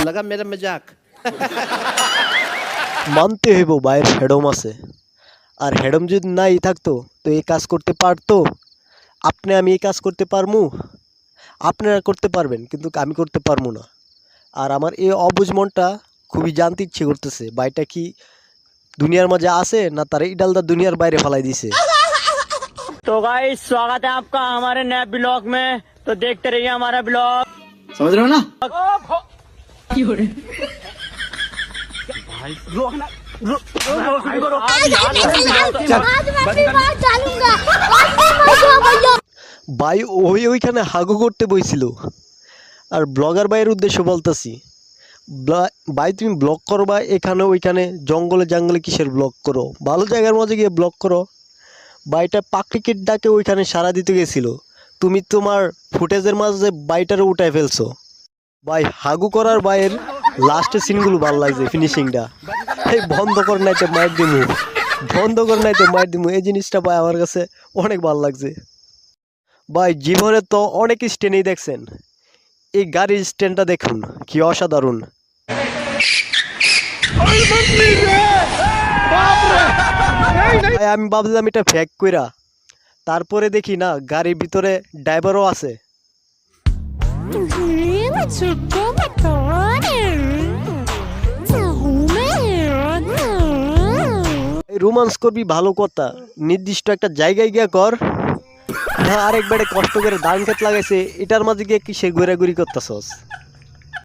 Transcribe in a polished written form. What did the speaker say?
लगा मेरा मजाक। মানতে হইব ভাইয়ের হেডম আছে, আর হেডম যদি নাই থাকতো তো এই কাজ করতে পারতো? আপনি আমি এই কাজ করতে পারমু? আপনারা করতে পারবেন, কিন্তু আমি করতে পারবো না। আর আমার এই অবুঝ মনটা খুবই জানতে ইচ্ছে করতেছে ভাইটা কি দুনিয়ার মাঝে আছে না তার ইডালদা দুনিয়ার বাইরে ফেলাই দিছে। तो गाइस स्वागत है आपका हमारे नए ब्लॉग में। तो देखते रहिए हमारा ब्लॉग, समझ रहे हो ना? ভাই ওইখানে হাগু করতে বইছিল। আর ব্লগার ভাইয়ের উদ্দেশ্য বলতেছি, ভাই তুমি ব্লগ করবা এখানে ওইখানে জঙ্গলে জঙ্গলে কিসের ব্লগ করো? ভালো জায়গার মধ্যে গিয়ে ব্লগ করো। বাইটা পাখির ডাকে ওইখানে সাড়া দিতে গেছিল, তুমি তোমার ফুটেজের মাঝে বাইটারে উঠায় ফেলছো। ভাই হাগু করার বাইয়ের লাস্টের সিনগুলো ভালো লাগছে, ফিনিশিংটা। এই বন্ধ কর নাইতে মাইর দিমু, বন্ধ কর নাইতে মাইর দিমু, এই জিনিসটা ভাই আমার কাছে অনেক ভালো লাগছে। ভাই জীবনে তো অনেক স্ট্যান্ডই দেখছেন, এই গাড়ির স্ট্যান্ডটা দেখুন কি অসাধারণ। ভাই আমি ভাবলাম এটা ফেক কইরা, তারপরে দেখি না গাড়ির ভিতরে ড্রাইভারও আছে। রোমান্স করবি ভালো কথা, নির্দিষ্ট একটা জায়গায় গিয়া কর। হ্যাঁ আরেকবারে কষ্ট করে ধান ক্ষেত লাগাইছে, এটার মাঝে গিয়ে কিসের ঘোরাঘুরি করতেছস?